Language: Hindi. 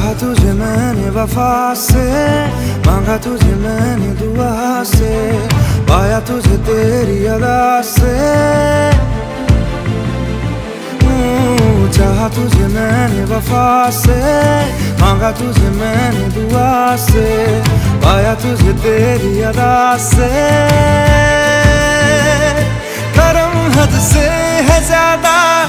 चाहा तुझे मैंने वफा से, मांगा तुझे मैंने दुआ से, पाया तुझे तेरी अदा से। चाहा तुझे मैंने वफा से, मांगा तुझे मैंने दुआ से, पाया तुझे तेरी अदा से। करम हद से है ज्यादा